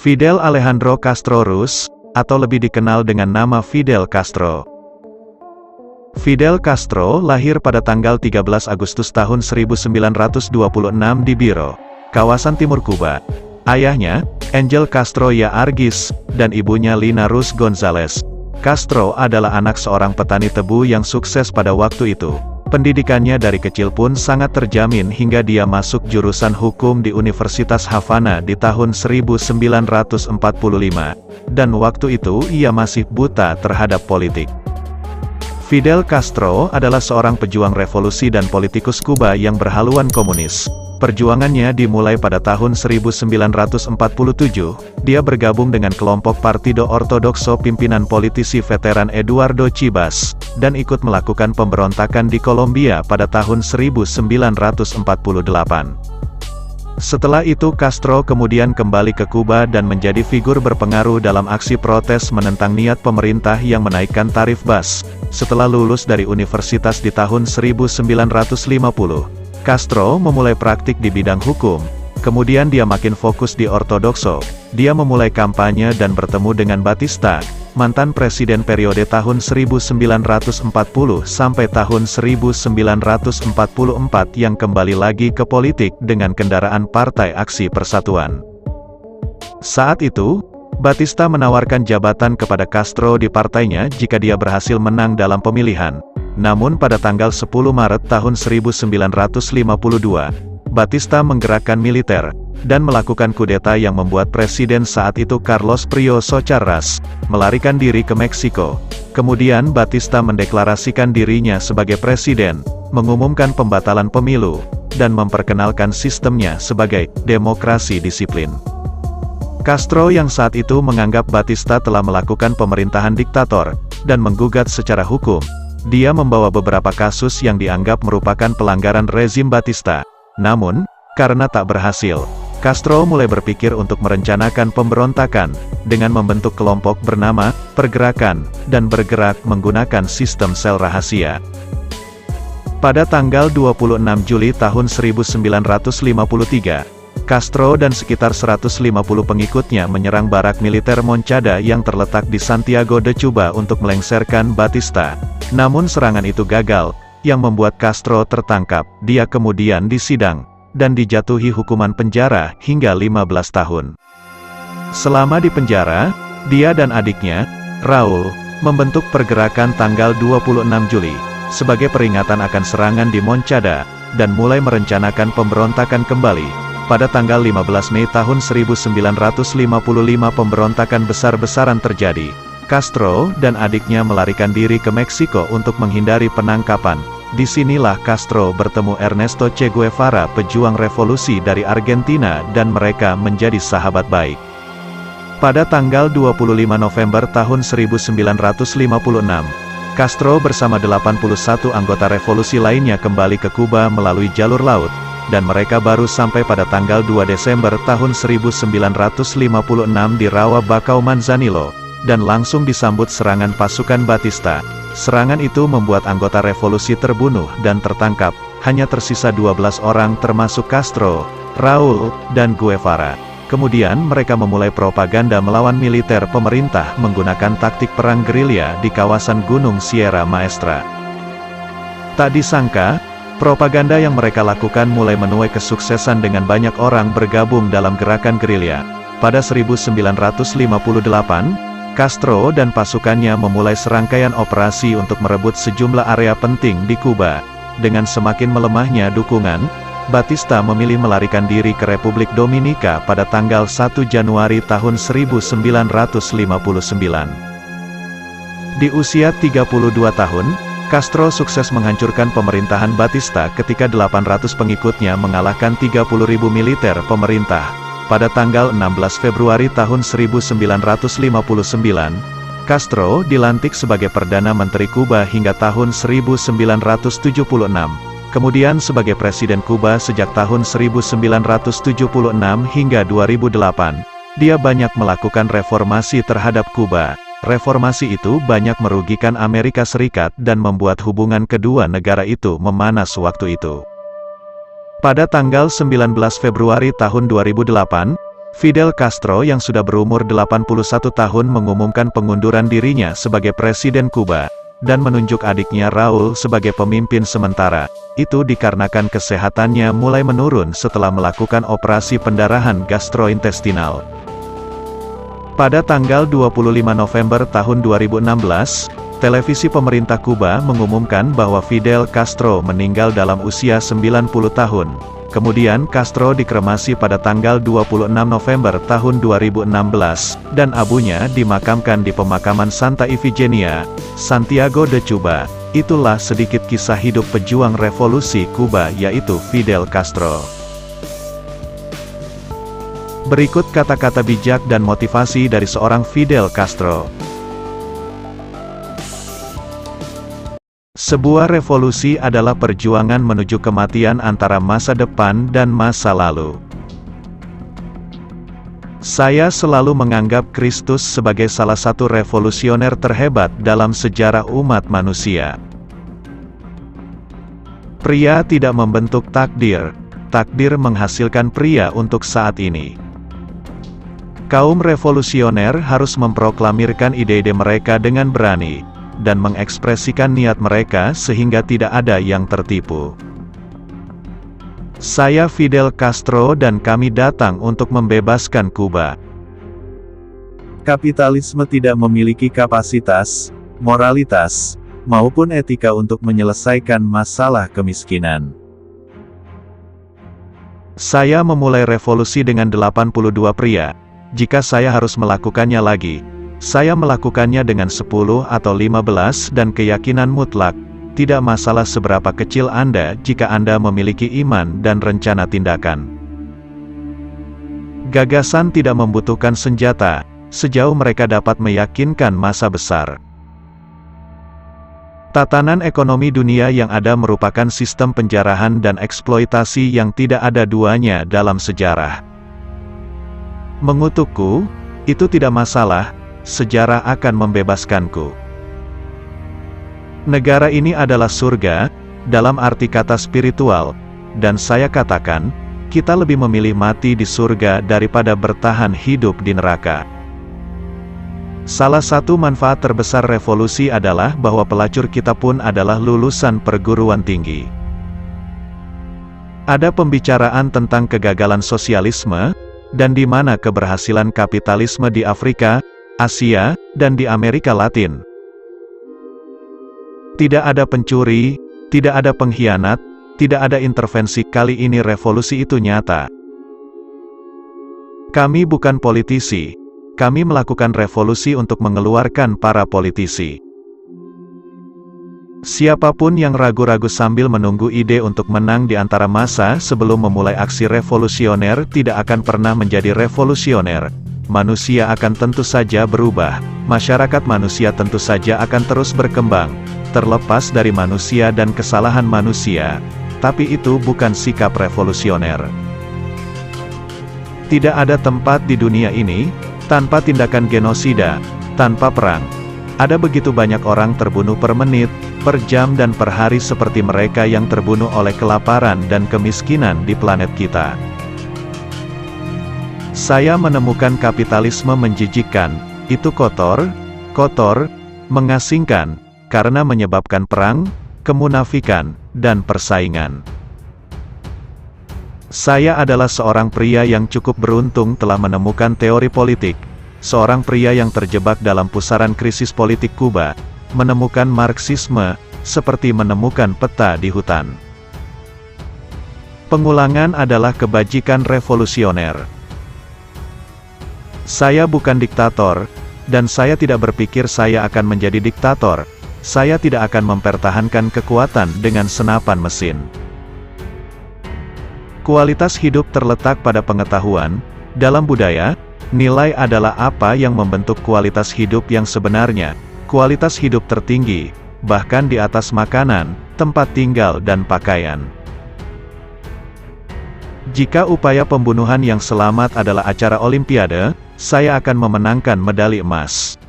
Fidel Alejandro Castro Ruz, atau lebih dikenal dengan nama Fidel Castro. Fidel Castro lahir pada tanggal 13 Agustus tahun 1926 di Biro, kawasan timur Kuba. Ayahnya, Angel Castro y Argis, dan ibunya Lina Ruz González. Castro adalah anak seorang petani tebu yang sukses pada waktu itu. Pendidikannya dari kecil pun sangat terjamin hingga dia masuk jurusan hukum di Universitas Havana di tahun 1945. Dan waktu itu ia masih buta terhadap politik. Fidel Castro adalah seorang pejuang revolusi dan politikus Kuba yang berhaluan komunis. Perjuangannya dimulai pada tahun 1947, dia bergabung dengan kelompok Partido Ortodoxo pimpinan politisi veteran Eduardo Chibas, dan ikut melakukan pemberontakan di Kolombia pada tahun 1948. Setelah itu Castro kemudian kembali ke Kuba dan menjadi figur berpengaruh dalam aksi protes menentang niat pemerintah yang menaikkan tarif bas. Setelah lulus dari universitas di tahun 1950, Castro memulai praktik di bidang hukum, kemudian dia makin fokus di ortodoxo. Dia memulai kampanye dan bertemu dengan Batista, mantan presiden periode tahun 1940 sampai tahun 1944 yang kembali lagi ke politik dengan kendaraan Partai Aksi Persatuan. Saat itu, Batista menawarkan jabatan kepada Castro di partainya jika dia berhasil menang dalam pemilihan. Namun pada tanggal 10 Maret tahun 1952, Batista menggerakkan militer, dan melakukan kudeta yang membuat presiden saat itu Carlos Prio Socharas, melarikan diri ke Meksiko. Kemudian Batista mendeklarasikan dirinya sebagai presiden, mengumumkan pembatalan pemilu, dan memperkenalkan sistemnya sebagai demokrasi disiplin. Castro yang saat itu menganggap Batista telah melakukan pemerintahan diktator, dan menggugat secara hukum. Dia membawa beberapa kasus yang dianggap merupakan pelanggaran rezim Batista. Namun, karena tak berhasil, Castro mulai berpikir untuk merencanakan pemberontakan, dengan membentuk kelompok bernama Pergerakan, dan bergerak menggunakan sistem sel rahasia. Pada tanggal 26 Juli tahun 1953, Castro dan sekitar 150 pengikutnya menyerang barak militer Moncada yang terletak di Santiago de Cuba untuk melengsarkan Batista. Namun serangan itu gagal, yang membuat Castro tertangkap. Dia kemudian disidang, dan dijatuhi hukuman penjara hingga 15 tahun. Selama di penjara, dia dan adiknya, Raul, membentuk pergerakan tanggal 26 Juli, sebagai peringatan akan serangan di Moncada, dan mulai merencanakan pemberontakan kembali. Pada tanggal 15 Mei tahun 1955 pemberontakan besar-besaran terjadi. Castro dan adiknya melarikan diri ke Meksiko untuk menghindari penangkapan. Disinilah Castro bertemu Ernesto Che Guevara, pejuang revolusi dari Argentina, dan mereka menjadi sahabat baik. Pada tanggal 25 November tahun 1956, Castro bersama 81 anggota revolusi lainnya kembali ke Kuba melalui jalur laut, dan mereka baru sampai pada tanggal 2 Desember tahun 1956 di Rawa Bacau Manzanillo, dan langsung disambut serangan pasukan Batista. Serangan itu membuat anggota revolusi terbunuh dan tertangkap, hanya tersisa 12 orang termasuk Castro, Raul, dan Guevara. Kemudian mereka memulai propaganda melawan militer pemerintah menggunakan taktik perang gerilya di kawasan Gunung Sierra Maestra. Tak disangka, propaganda yang mereka lakukan mulai menuai kesuksesan dengan banyak orang bergabung dalam gerakan gerilya. Pada 1958, Castro dan pasukannya memulai serangkaian operasi untuk merebut sejumlah area penting di Kuba. Dengan semakin melemahnya dukungan, Batista memilih melarikan diri ke Republik Dominika pada tanggal 1 Januari tahun 1959. Di usia 32 tahun, Castro sukses menghancurkan pemerintahan Batista ketika 800 pengikutnya mengalahkan 30.000 militer pemerintah. Pada tanggal 16 Februari tahun 1959, Castro dilantik sebagai Perdana Menteri Kuba hingga tahun 1976. Kemudian sebagai Presiden Kuba sejak tahun 1976 hingga 2008, dia banyak melakukan reformasi terhadap Kuba. Reformasi itu banyak merugikan Amerika Serikat dan membuat hubungan kedua negara itu memanas waktu itu. Pada tanggal 19 Februari tahun 2008, Fidel Castro yang sudah berumur 81 tahun mengumumkan pengunduran dirinya sebagai Presiden Kuba, dan menunjuk adiknya Raul sebagai pemimpin sementara. Itu dikarenakan kesehatannya mulai menurun setelah melakukan operasi pendarahan gastrointestinal. Pada tanggal 25 November tahun 2016, televisi pemerintah Kuba mengumumkan bahwa Fidel Castro meninggal dalam usia 90 tahun. Kemudian Castro dikremasi pada tanggal 26 November tahun 2016, dan abunya dimakamkan di pemakaman Santa Ifigenia, Santiago de Cuba. Itulah sedikit kisah hidup pejuang revolusi Kuba yaitu Fidel Castro. Berikut kata-kata bijak dan motivasi dari seorang Fidel Castro. Sebuah revolusi adalah perjuangan menuju kematian antara masa depan dan masa lalu. Saya selalu menganggap Kristus sebagai salah satu revolusioner terhebat dalam sejarah umat manusia. Pria tidak membentuk takdir, takdir menghasilkan pria untuk saat ini. Kaum revolusioner harus memproklamirkan ide-ide mereka dengan berani, dan mengekspresikan niat mereka sehingga tidak ada yang tertipu. Saya Fidel Castro dan kami datang untuk membebaskan Kuba. Kapitalisme tidak memiliki kapasitas, moralitas, maupun etika untuk menyelesaikan masalah kemiskinan. Saya memulai revolusi dengan 82 pria. Jika saya harus melakukannya lagi, saya melakukannya dengan 10 atau 15 dan keyakinan mutlak. Tidak masalah seberapa kecil Anda jika Anda memiliki iman dan rencana tindakan. Gagasan tidak membutuhkan senjata, sejauh mereka dapat meyakinkan massa besar. Tatanan ekonomi dunia yang ada merupakan sistem penjarahan dan eksploitasi yang tidak ada duanya dalam sejarah. Mengutukku, itu tidak masalah. Sejarah akan membebaskanku. Negara ini adalah surga, dalam arti kata spiritual, dan saya katakan, kita lebih memilih mati di surga daripada bertahan hidup di neraka. Salah satu manfaat terbesar revolusi adalah bahwa pelacur kita pun adalah lulusan perguruan tinggi. Ada pembicaraan tentang kegagalan sosialisme, dan di mana keberhasilan kapitalisme di Afrika, Asia, dan di Amerika Latin. Tidak ada pencuri, tidak ada pengkhianat, tidak ada intervensi. Kali ini revolusi itu nyata. Kami bukan politisi. Kami melakukan revolusi untuk mengeluarkan para politisi. Siapapun yang ragu-ragu sambil menunggu ide untuk menang di antara massa sebelum memulai aksi revolusioner tidak akan pernah menjadi revolusioner. Manusia akan tentu saja berubah, masyarakat manusia tentu saja akan terus berkembang, terlepas dari manusia dan kesalahan manusia, tapi itu bukan sikap revolusioner. Tidak ada tempat di dunia ini, tanpa tindakan genosida, tanpa perang. Ada begitu banyak orang terbunuh per menit, per jam dan per hari seperti mereka yang terbunuh oleh kelaparan dan kemiskinan di planet kita. Saya menemukan kapitalisme menjijikkan, itu kotor, mengasingkan, karena menyebabkan perang, kemunafikan, dan persaingan. Saya adalah seorang pria yang cukup beruntung telah menemukan teori politik, seorang pria yang terjebak dalam pusaran krisis politik Kuba, menemukan Marxisme, seperti menemukan peta di hutan. Pengulangan adalah kebajikan revolusioner. Saya bukan diktator, dan saya tidak berpikir saya akan menjadi diktator. Saya tidak akan mempertahankan kekuatan dengan senapan mesin. Kualitas hidup terletak pada pengetahuan. Dalam budaya, nilai adalah apa yang membentuk kualitas hidup yang sebenarnya. Kualitas hidup tertinggi, bahkan di atas makanan, tempat tinggal dan pakaian. Jika upaya pembunuhan yang selamat adalah acara Olimpiade, saya akan memenangkan medali emas.